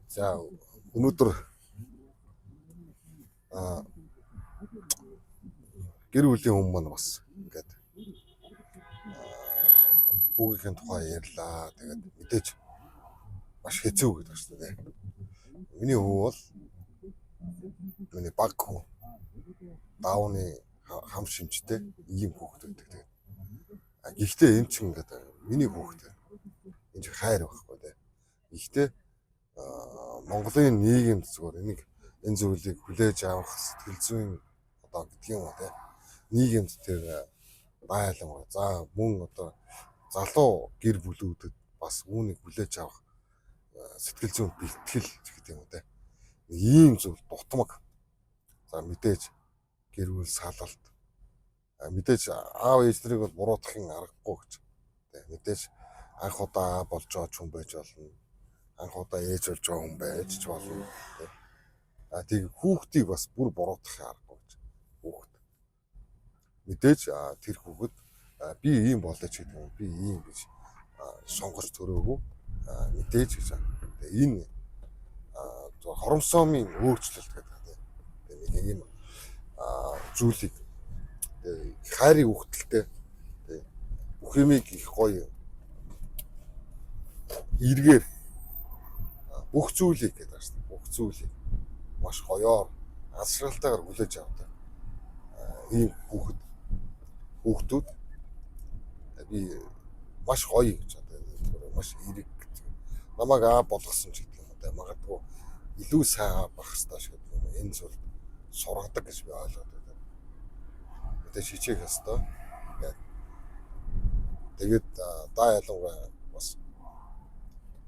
За өнөөдөр гэр бүлийн хүмүүс маань бас ингээд хүүгийн тухай ярьлаа. Тэгээд мэдээж маш хэцүү гэдэг шүү дээ. Миний хүү бол миний баг хүү. Даавны хам шинжтэй ийм хүүхэд байдаг. Тэгээд гэхдээ энэ чинь ингээд миний хүүхэд. Энэ чинь хайр байхгүй дээ. Гэхдээ Монголын нийгэмд зүгээр энэ зүйлийг хүлээж авах сэтгэл зүйн одоо гэдэг юм уу те. Нийгэмд тэр байлаа. За мөн одоо залуу гэр бүлүүдэд бас үүнийг хүлээж авах сэтгэл зүйн бэлтгэл гэдэг юм уу те. Ийм зүйл дутмаг. За мэдээж гэр бүл салалт. Мэдээж аав ээж нарыг бол буруутгахын аргагүй гэж. Тэ мэдээж анх удаа болж байгаа хүн байж болно. Анх удаа ээж болж байгаа хүн байж ч болно. Тэг хүүхдийг бас бүр буруутгахын аргагүй гэж. Хүүхд. Мэдээж тэр хүүхэд би ийм болооч гэдэг юм. Би ийм гэж сонгож төрөөгүй. Мэдээж гэж. Тэгээ энэ хоромсоомын өөрчлөлт гэдэг нэг ийм зүйлийг хайрын үхтэлтэй бүх юмыг их гоё эргээр бүх зүйлийг гэдэг байна шүү дээ. Бүх зүйлийг маш гоёор азшралтайгаар хүлээж авдаг. Ийм хүүхдүүд би маш гоё гэж одоо маш эрэг намайг болгосон ч гэдэг юм да. Магадгүй илүү сайн байх хэрэгтэй шүү дээ. Энэ зүйл сургадаг гэж би ойлгоод байна. Мэдээ шичээх ёстой. Тэгээд даа ялангуяа бас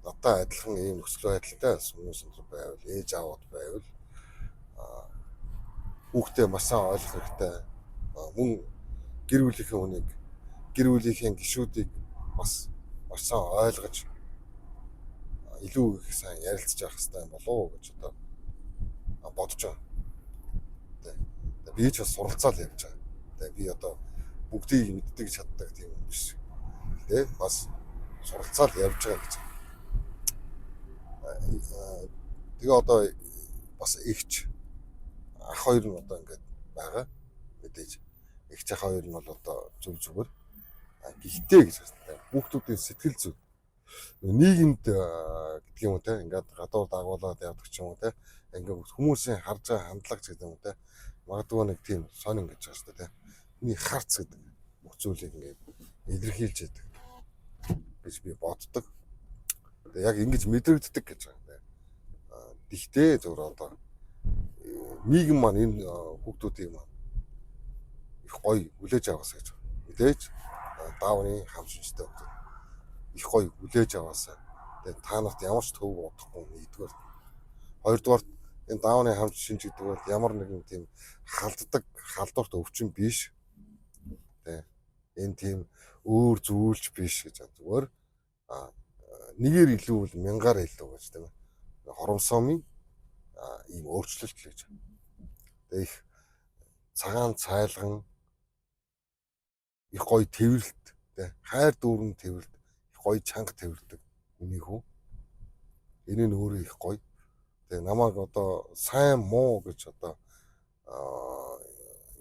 надтай адилхан ийм нөхцөл байдалтай хүмүүс байвал ээж аавд байвал хүүхдээ маш сайн ойлгох хэрэгтэй. Мөн гэр бүлийнхээ хүнийг гэр бүлийнхээ гишүүдийг бас маш сайн ойлгож илүү их сайн ярилцж явах хэрэгтэй болов уу гэж одоо бодож байгаа. Би ч бас суралцаал явж байгаа. Тэгээ би одоо бүгдийг мэддэг чаддаг тийм юм биш. Тэ бас суралцаал явж байгаа гэж. Тэгээ одоо бас ихч ах хоёр нь одоо ингээд байгаа. Мэдээж ихч ах хоёр нь бол одоо зүгээр. Гэхдээ гэж байна. Хүүхдүүдийн сэтгэл зүй нийгэмд гэдэг юм уу те ингээд гадуур дагуулад явдаг ч юм уу те ингээд хүмүүсийн харж байгаа хандлага гэдэг юм уу те магадгүй нэг тийм сонин гэж байна шүү дээ те. Миний харц гэдэг бүх зүйлийг ингээд илэрхийлж яадаг гэж би боддог. Тэгээ яг ингэж мэдрэгддэг гэж байна. Тэгтээ зөвөр одоо нийгэм маань энэ хүүхдүүдийг маань их гоё хүлээж аваасаа гэж. Мэдээж даавны хам шинжтэй хүүхдүүд их гоё хүлээж аваасаа. Тэгээ та нарт ямар ч төв бодохгүй нэгдүгээр. Хоёрдугаар энэ даавны хам шинж гэдэг бол ямар нэгэн тийм халдварт өвчин биш. Тэ энэ тийм өөр зүйлч биш гэж байна. Зүгээр нэгээр илүү бол мянгаар илүү гэж тийм ээ. Хоромсоомын ийм өөрчлөлт л гэж. Тэгээ их цагаан цайлган их гоё тэрвэрлт тэ хайр дүүрэн тэрвэрлт их гоё чанга тэрвэрдэг миний хүү. Энэ нь өөрөө их гоё. Тэгээ намайг одоо сайн муу гэж одоо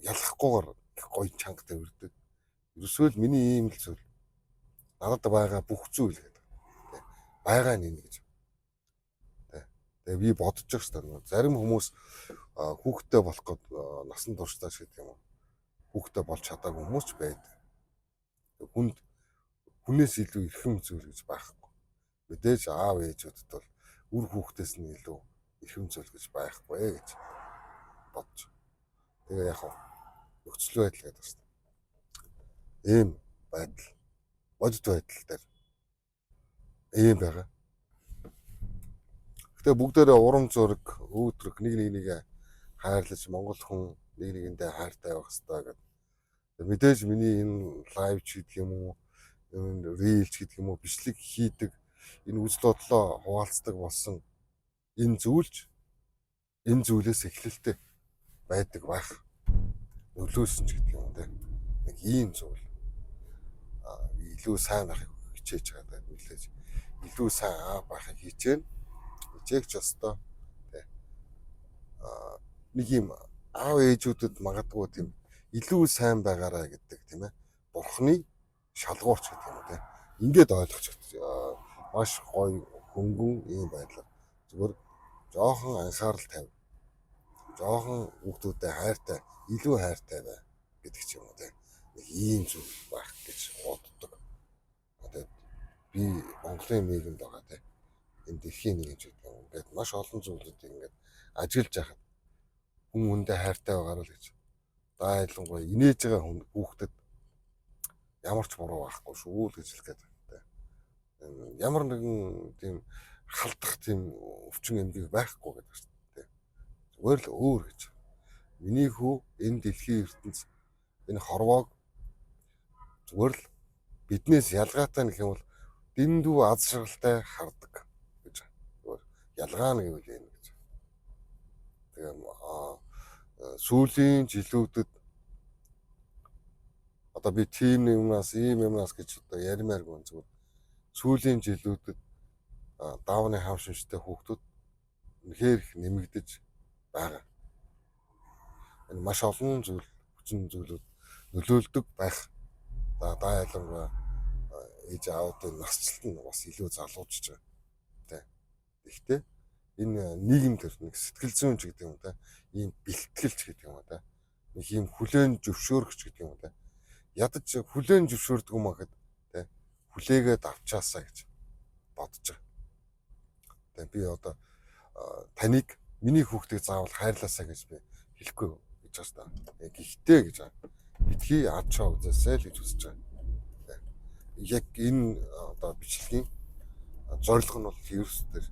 ялахгүйгээр их гоё чанга тэрвэрдэг. Ерөөсөө л миний ийм л зүйл. Надад байгаа бүх зүйл гэдэг. Байгаа нэг гэж. Тэгээ би бодож байгаа шүү дээ. Зарим хүмүүс хүүхдтэй болох гээд насан туршдаа гэдэг юм уу. Хүүхдтэй болж чадаагүй хүмүүс ч байдаг. Хүнээс илүү эрхэм зүйл гэж байхгүй. Мэдээж аав ээжүүдэд бол үр хүүхдээс нь илүү эрхэм зүйл гэж байхгүй гэж бодож. Тэгээ яг нөхцөл байдал гэдэг шүү дээ. Ийм байдал бодит байдал дээр ийм байгаа. Гэтэ бүгдээрээ урам зориг, өөдрөг нэгээ хайрлаж монгол хүн нэгэндээ хайртай байх хэрэгтэй гэдэг. Мэдээж миний энэ лайв ч гэдэг юм уу, энэ рилч гэдэг юм уу бичлэг хийдэг, энэ үзэл бодлоо хуваалцдаг болсон энэ зүйлээс эхлэлтэй байдаг байх. Нөлөөсөн ч гэдэг юм дээ. Нэг ийм зүйл. Илүү сайн байхыг хичээж байгаа даа. Илүү сайн байхыг хичээн. хичээх ч ёстой. Нэг юм аав ээжүүдэд магадгүй тийм илүү сайн байгаарай гэдэг тийм ээ. Бурхны шалгуурч гэдэг юм тийм. Ингээд ойлгож байна. Маш гоё хөнгөн ийм байдлаар зүгээр жоохон анхаарал тавь. Жоохон хүүхдүүдэд хайртай, илүү хайртай бай гэдэг ч юм уу тийм. Нэг ийм зүйл байх гэж боддог. Одоо би Монголын нийгэмд байгаа тийм. Энэ дэлхийн нийгэмд ингээд маш олон зүйлүүдийг ингээд ажиглаж яхад хүн хүндээ хайртай байгаарай л гэж. Ялангуяа инээж байгаа хүүхдэд ямар ч буруу байхгүй шүү л гэж хэлгээд байна. Ямар нэгэн тийм халдах тийм өвчин эмгэг байхгүй гэдэг шүү дээ. Зүгээр л өөр гэж. Миний хүү энэ дэлхийн ертөнц энэ хорвоог зүгээр л биднээс ялгаатай нэг юм бол дэндүү аз жаргалтай хардаг гэж. Зүгээр ялгаа нь гэвэл энэ гэж. Тэгээ сүүлийн жилүүдэд одоо би тийм юмнаас ийм юмнаас гэж одоо яримааргүй зүгээр сүүлийн жилүүдэд даавны хав шинжтэй хүүхдүүд үнэхээр их нэмэгдэж байгаа. Энэ маш олон зүйл хүчин зүйлүүд нөлөөлдөг байх. Даа ялангуяа ээж аавуудын насжилт нь бас илүү залуужж байгаа. Тэ. Гэхдээ энэ нийгэм төр нэг сэтгэл зүйн ч гэдэг юм да. Ийм бэлтгэлч гэдэг юм да. Нэг ийм хүлээн зөвшөөрөгч гэдэг юм да. Ядаж хүлээн зөвшөөрдөг юм ахэд тэ хүлээгээд авчаасаа гэж бодож байгаа. Тэ би одоо таныг миний хүүхдийг заавал хайрлаасаа гэж би хэлэхгүй гэж байна. Гэхдээ гэж байна. Битгий аачаа үзээсэй л гэж хүсэж байгаа. Яг энэ одоо бичлэгийн зорилго нь бол ерөөсдөр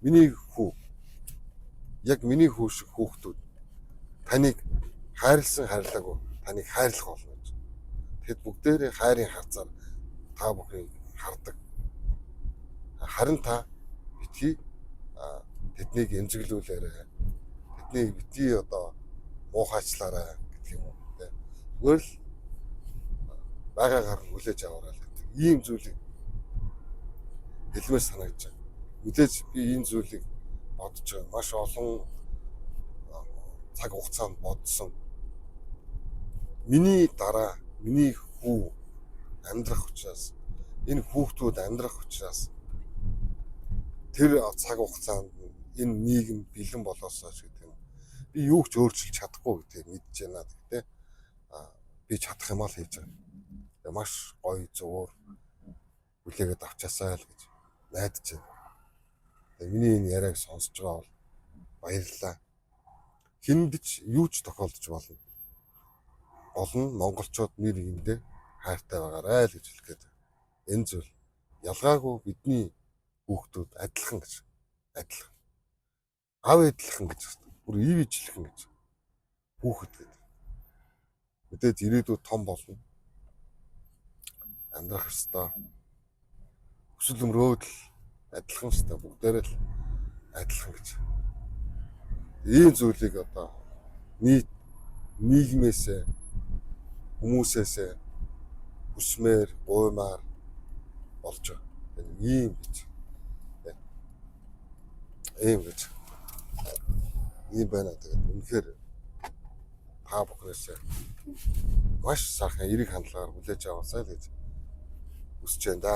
миний хүү яг миний хүү шиг хүүхдүүд таныг хайрлсан хайрлаагүй таныг хайрлах болно гэж. Тэгэхэд бүгдээрээ хайрын хазаар та бүхнийг хардаг. Харин та битгий тэднийг эмзэглүүлээрэй. Тэднийг битгий одоо муухайчлаарай гэдэг юм уу. Зүгээр л байгаагаар хүлээж аваарай гэдэг. Ийм зүйлийг хэлмээр санагдаж байна. Мэдээж би энэ зүйлийг бодож байгаа. Маш олон цаг хугацаанд бодсон. Миний дараа миний хүү амьдрах учраас энэ хүүхдүүд амьдрах учраас тэр цаг хугацаанд энэ нийгэм бэлэн болоосоо ч гэдэг юм. Би юу ч өөрчилж чадахгүй гэдэг мэдж байна. Гэхдээ би чадах юм аа л хийж байгаа. Маш гоё зуур хүлээгээд авчаасаа л гэж найдаж байна. Миний энэ яриаг сонсож байгаа бол баярлалаа. Хүнд ч юу ч тохиолдож болно. Гол нь монголчууд нэр нэгэндээ хайртай байгаарай л гэж хэлгээд. Энэ зүйл ялгаагүй бидний хүүхдүүд адилхан гэж. Адилхан. Ав адилхан гэж байна. Бүр ив ижилхэн гэж. Хүүхэд гэдэг. Мэдээж ирээдүйд том болно. Амьдрах ёстой. Өсөл өмрөөд л адилхан ёстой. Бүгдээрээ л адилхан гэж. Ийм зүйлийг одоо нийгмээсээ хүмүүсээсээ хүсмээр гуймаар болж байгаа. Ийм гэж. Ийм гэж. Ийм байна тэгээд үнэхээр та бүхнээс маш сайхан эерэг хандлагаар хүлээж аваасай л гэж хүсэж байна да.